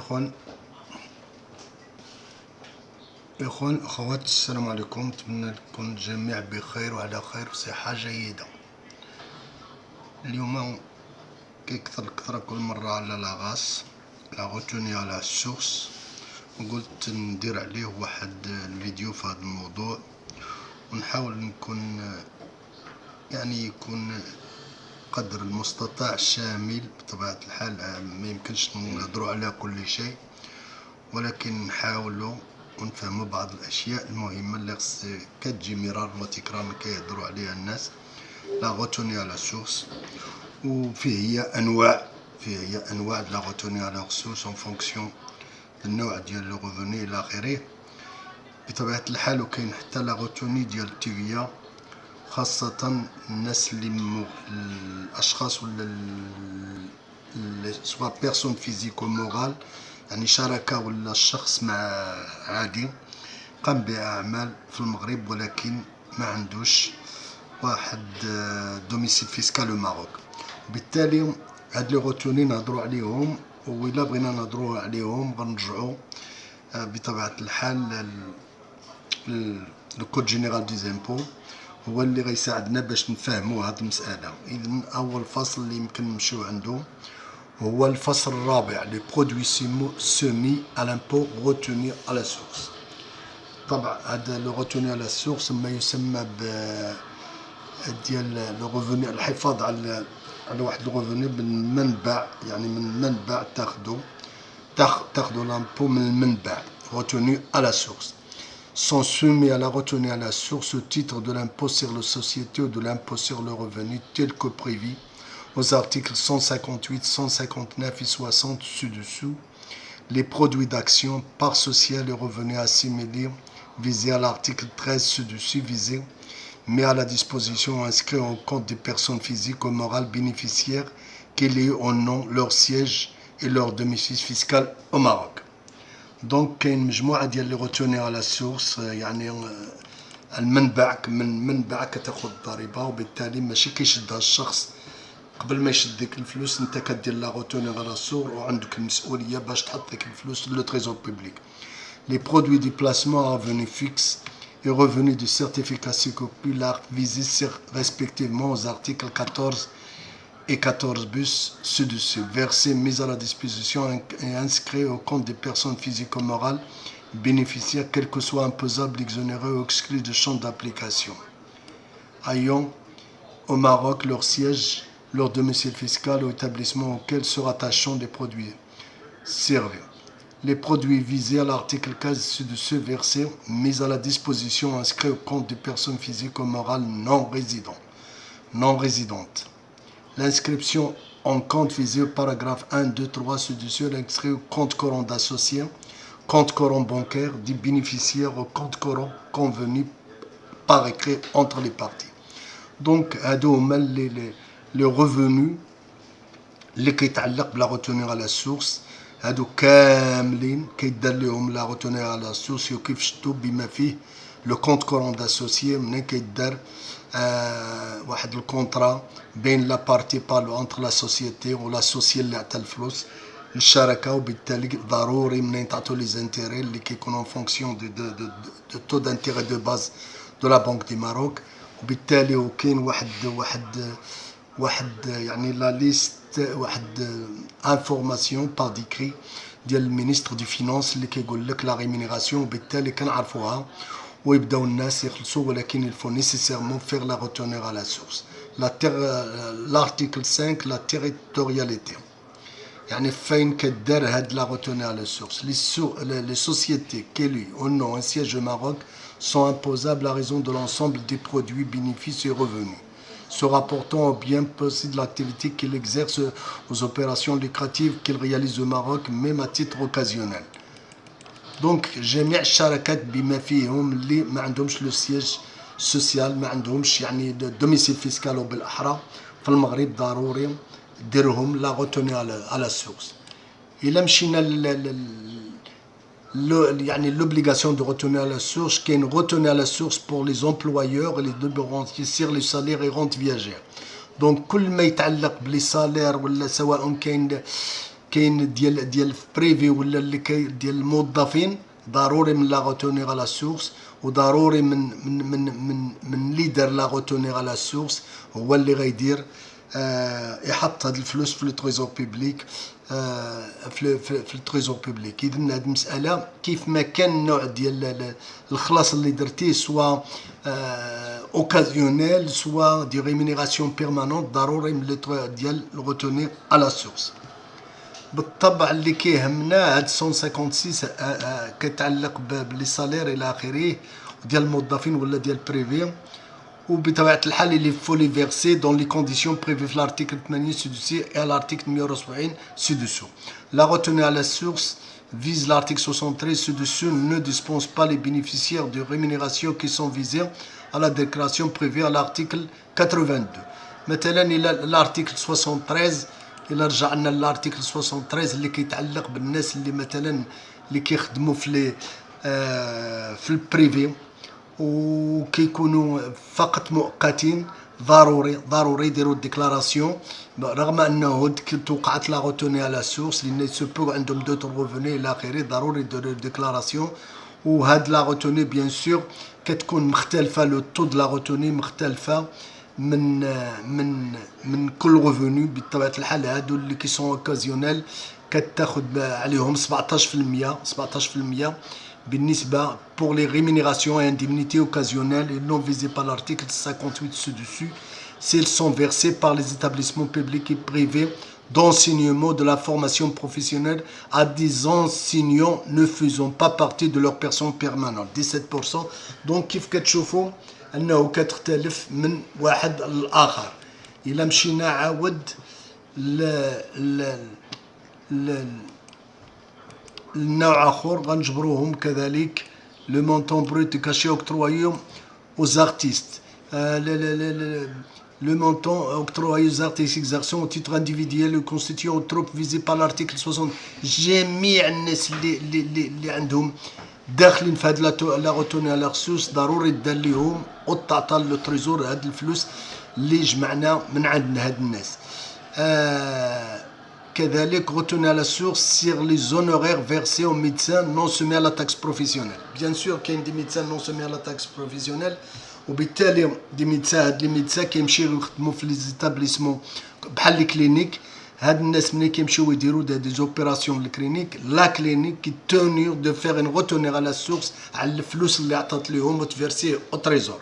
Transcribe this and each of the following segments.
إخوان أخوات، السلام عليكم. نتمنى تكون الجميع بخير وعلى خير وصحة جيدة. اليوم كيكثر كل مرة على لاغاس لا غوتوني على السورس، وقلت ندير عليه واحد الفيديو في هذا الموضوع، ونحاول نكون يكون قدر المستطاع شامل. بطبيعة الحال ما يمكنش نهضروا على كل شيء، ولكن نحاولوا ونفهموا بعض الاشياء المهمه اللي خص كتجي مرارا وتكرارا كيهضروا عليها الناس. لا غوتوني على سورس، وفيه هي انواع لا غوتوني على سورس اون فونكسيون النوع ديال لو ريفوني الى اخره. بطبيعه الحال وكاين حتى لا غوتوني ديال التيفيا، خاصه الناس اللي الاشخاص ولا سواء بيرسون فيزيك ومورال، يعني شركة ولا الشخص مع عادي قام بأعمال في المغرب ولكن ما عندوش واحد دوميسيل فيسكال الماروك. وبالتالي هاد لي غوتوني نهضروا عليهم، وإلا بغينا نهضروا عليهم غنرجعوا بطبيعة الحال لو كود جينيرال دي زيمبو، هو اللي غيساعدنا باش نفهموا هاد المسألة. إذن أول فصل اللي يمكن نمشيو عنده هو الفصل الرابع، لي برودوي سومي à l'impôt retenu à la source. طبعا هذا لو روتوني على السورس ما يسمى ب ديال لو ريفوني، الحفاظ على واحد لو ريفوني من منبع، يعني من منبع تاخذوا لامبو من المنبع. retenu à la source sont soumis à la retenue à la source au titre de l'impôt sur les sociétés ou de l'impôt sur le revenu tel que prévu aux articles 158, 159 et 60 ci-dessous, les produits d'action, parts sociales et revenus assimilés visés à l'article 13 ci-dessus visés, mais à la disposition inscrits au compte des personnes physiques ou morales bénéficiaires qui aient au nom leur siège et leur domicile fiscal au Maroc. Donc كاين مجموعة ديال لي غوتوني على سورس، يعني المنبع من منبع كتاخذ الضريبة، وبالتالي ماشي كيشدها الشخص قبل ما يشد ديك الفلوس. انت كدير لا غوتوني على السور وعندك المسؤوليه باش تحط ديك الفلوس لو تريزور بوبليك. لي برودوي دي بلاسمون ا ريفوني فيكس et revenus de certification populaire visés respectivement aux articles 14 et 14 bis ci-dessus, versés, mis à la disposition et inscrits au compte des personnes physiques ou morales bénéficiaires, quel que soit imposable, exonéré ou exclu du champ d'application, ayant au Maroc leur siège, leur domicile fiscal ou établissement auquel se rattachent des produits servis. Les produits visés à l'article 15 ci-dessus versés, mis à la disposition, inscrits au compte des personnes physiques ou morales non résidentes. L'inscription en compte visé au paragraphe 1, 2, 3 ci-dessus, l'inscrit au compte courant d'associé, compte courant bancaire des bénéficiaires au compte courant convenu par écrit entre les parties. Donc هادو هما لي revenus اللي كيتعلق بلا روتوني على السورس، هادو كاملين كيدار لهم لا روتوني على السورس، وكيف شفتوا بما فيه لو كونت كورون داسوسيي، منين كيدار واحد الكونطرا بين لا بارتي بالو انتر لا سوسيتي ولا سوسيال اللي عطا الفلوس للشركه، وبالتالي ضروري منين تعطوا لي زانتيري اللي كيكونوا فونكسيون دو تو دانتيري دو باز دو لا بانك دي ماروك. وبالتالي وكاين واحد يعني لا ليست، واحد انفورماسيون با ديكري ديال المينيستر دي فينانس اللي كيقول لك لا ريمينيراسيون، وبالتالي كنعرفوها ويبداو الناس يخلصوا، ولكن il faut nécessairement faire la retenue à la source. L'article 5 la territorialité، يعني فين كدار هاد لا retenue à la source. Les sociétés qui au nom un siège au Maroc sont imposables à raison de l'ensemble des produits, bénéfices et revenus se rapportant au bien possible de l'activité qu'il exerce aux opérations lucratives qu'il réalise au Maroc, même à titre occasionnel. Donc جميع الشركات بما فيهم اللي ما عندهمش لو سياج سوسيال، ما عندهمش يعني دوميسيل فيسكال وبالاحرى في المغرب، ضروري ديرهم لا غوتوني على السورس. الا مشينا يعني l'obligation de retenir à la source, qui est une retenue à la source pour les employeurs et les devront sur les salaires et rentes viagères. Donc كل ما يتعلق بلي سالير ولا سواء كاين كاين ديال بريفي ولا اللي ديال الموظفين ضروري من لا غوتونيغ على سورس، وضروري من ليدر لا غوتونيغ على سورس هو اللي غيدير يحط هاد الفلوس في التريزور بيبليك، في التريزور بيبليك. اذا هاد المساله كيف ما كان النوع ديال الخلاص اللي درتيه سوا اوكازيونيل سوا دي ريمينيراسيون بيرمانونت، ضروري من ديال الغوتونيغ على سورس. بالطبع اللي كيهمنا هاد 156 كيتعلق بلي سالير الى اخره ديال الموظفين ولا ديال بريفي، وبطبيعه الحال اللي فولي فيرسي دون لي كونديسيون بريفي في الارتيكل 80 سي et l'article 170 ci-dessous. La retenue à la source vise l'article 73 ci-dessous, ne dispense pas les bénéficiaires de rémunération qui sont visés à la déclaration prévue à l'article 82. مثلا الى l'article 73 الى رجعنا للارتيكل 73 اللي كيتعلق بالناس اللي مثلا اللي كيخدموا في البريفي وكيكونوا فقط مؤقتين، ضروري يديروا الديكلاراسيون، رغم انه توقعت لا غوتوني على سورس لان سوبو عندهم دوتر غوفوني الى اخره، ضروري يديروا الديكلاراسيون. وهاد لا غوتوني بيان سور كتكون مختلفه، لو طو د لا غوتوني مختلفه من كل غوفوني. بطبيعه الحال هادو اللي كيسون اوكازيونيل كتاخد عليهم 17% بالنسبه pour les rémunérations et indemnités occasionnelles et non visées par l'article 58 ci-dessus, s'ils sont versés par les établissements publics et privés d'enseignement de la formation professionnelle à des enseignants ne faisant pas partie de leur personne permanente. 17%. donc كيف كتشوفوا انه كتختلف من واحد للاخر. الى مشينا عاود النوع اخر غنجبروهم كذلك. le montant brut caché octroyé aux artistes, le montant octroyé aux artistes exerçant au titre individuel ou constitué aux troupes visées par l'article 60. جميع الناس اللي عندهم داخلين في هاد لا غوتوني على خصوص ضروري دار ليهم وتعطى لو تريزور هاد الفلوس اللي جمعنا من عند هاد الناس. كذلك retenue à la source sur les honoraires versés aux médecins non soumis à la taxe professionnelle. Bien sûr كاين دي médecins non soumis à la taxe professionnelle، وبالتالي دي médecins هاد لي médecins كيمشيو يخدموا في لي زيتابليسمون بحال لي كلينيك. هاد الناس ملي كيمشيو يديروا دي زوبيراسيون للكلينيك، لا كلينيك كي تونيو دو فيغ ان retenue على السورس على الفلوس اللي عطات ليهم وتفيرسي او تريزور.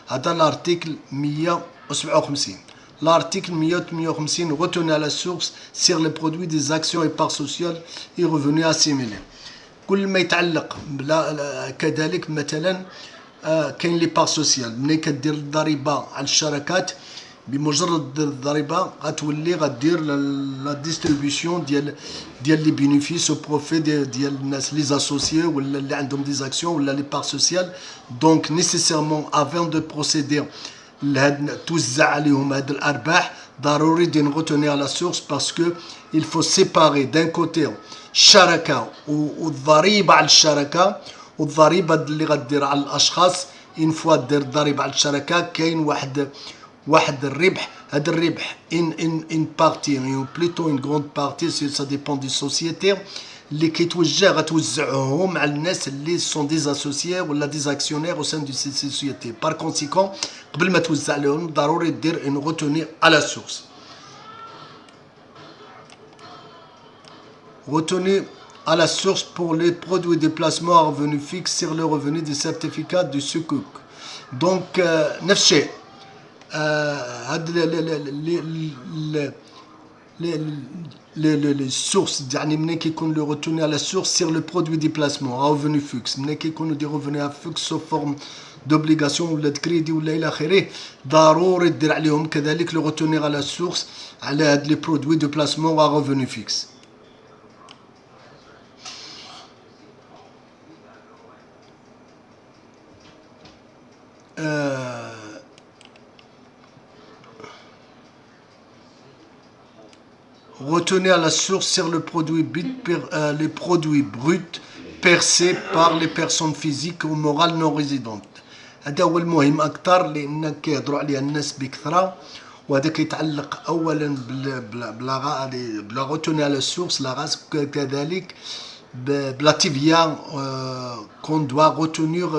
هذا الارتيكل 157. L'article 158 retenue à la source sur les produits des actions et parts sociales et revenus assimilés. كل ما يتعلق كذلك مثلا كاين لي بار سوسيال. ملي كدير الضريبه على الشركات بمجرد الضريبه غتولي غدير لا ديستريبيسيون ديال لي بينيفيس او بروفي ديال الناس لي اسوسيي ولا اللي عندهم دي زاكسيون ولا لي بار سوسيال. دونك نيسيسيرمون افون دو بروسيدير لهاد توزع عليهم هاد الارباح ضروري دي نغوتوني على سورس باسكو il faut séparer d'un côté الشركه والضريبه على الشركه والضريبه اللي غدير على الاشخاص. ان فوا دير الضريبه على الشركه كاين واحد الربح. هذا الربح ان بارتي بلوتو ان غروند بارتي سا ديبون دي سوسيتي اللي كيتوجه غتوزعوهم على الناس اللي سون دي اسوسيي ولا دي اكسيونير او سان دو سي سوسيتي. بار كونسيكون قبل ما توزع لهم ضروري دير ان غوتوني على سورس. Retenue à la source pour les produits de placement à revenu fixe sur le revenu des certificats de sukuk. Donc نفس الشيء. هاد les sources يعني ملي كيكون لو retenue à la source sur le produit de placement à revenu fixe. ملي كيكونوا دي revenus à fixe sous forme دوبليغاسيون ولا كريدي ولا الى اخره ضروري دير عليهم كذلك لو retenue à la source على هاد لي برودوي دو بلاسمون à revenu fixe. Retenue à la source sur le produit les produits bruts percés par les personnes physiques ou morales non résidentes. هذا هو المهم اكثر لان كيهضروا عليه الناس بكثره وهذاك يتعلق اولا بلا روتوني على السورس لا غاز كذلك بلا تيفيا كون دوا روتونير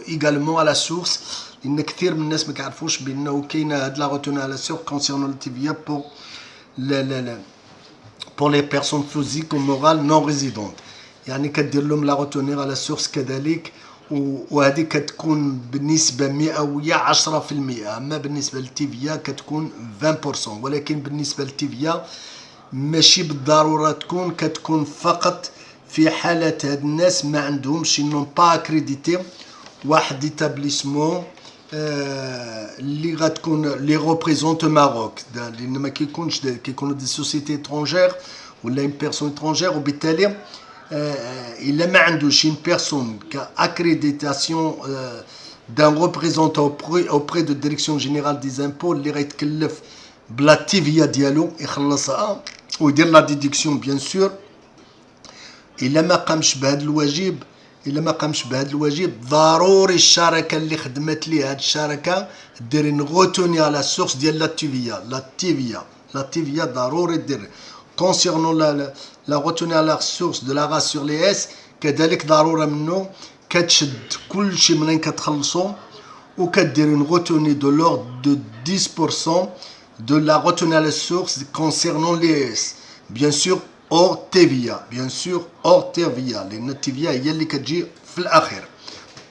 ايغالمون على سورس لان كثير من الناس ما كيعرفوش بانه كاينه هاد لا روتوني على سورس كونسيرنون التيفيا بور لا pour les personnes physiques ou morales non résidentes يعني كدير لهم لا روتونير على السورس كذلك وهذه كتكون بالنسبه مئويه 10%. اما بالنسبه للتيفيا كتكون 20%. ولكن بالنسبه للتيفيا ماشي بالضروره كتكون فقط في حالة هاد الناس ما عندهمش نون با اكريديتي واحد ايتابليسمون اللي غتكون لي ريبريزونت ماروك لان ما كيكونش كيكونوا دي سوسيتي اترونجير ولا اون بيرسون اترونجير وبالتالي الا ما عندوش اون بيرسون كاكريديتاسيون دان ريبريزونتون اوبري دو ديريكسيون جينيرال دي زامبو اللي غيتكلف بلا تيفيا ديالو يخلصها ويدير لا ديديكسيون بيان سور. الا ما قامش بهذا الواجب ضروري الشركه اللي خدمت ليه هذه الشركه دير نغوتوني على السورس ديال لا تيفيا ضروري دير كونسيرنون لا غوتوني على السورس دو لا غاز سور لي اس كذلك ضروره منه كتشد كلشي منين كتخلصو وكدير نغوتوني دو لور دو 10% دو لا غوتوني على السورس كونسيرنون لي اس بيان سور اور تيفيا لان التيفيا هي اللي كتجي في الاخير.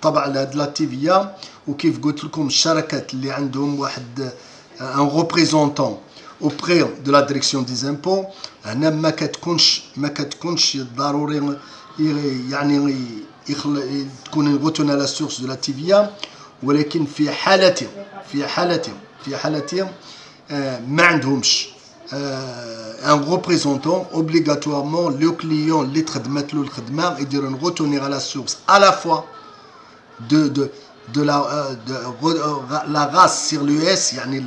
طبعا هاد لا تيفيا وكيف قلت لكم الشركات اللي عندهم واحد ان ريبريزونطون اوبري دو لا ديريكسيون دي زامبو هنا ما كتكونش ضروري يعني تكون غوتون على سورس دو لا تيفيا. ولكن في حالتهم ما عندهمش un représentant obligatoirement le client اللي تخدمت له الخدمه يدير نغوتونير على السورس à la fois de la race sur l'US يعني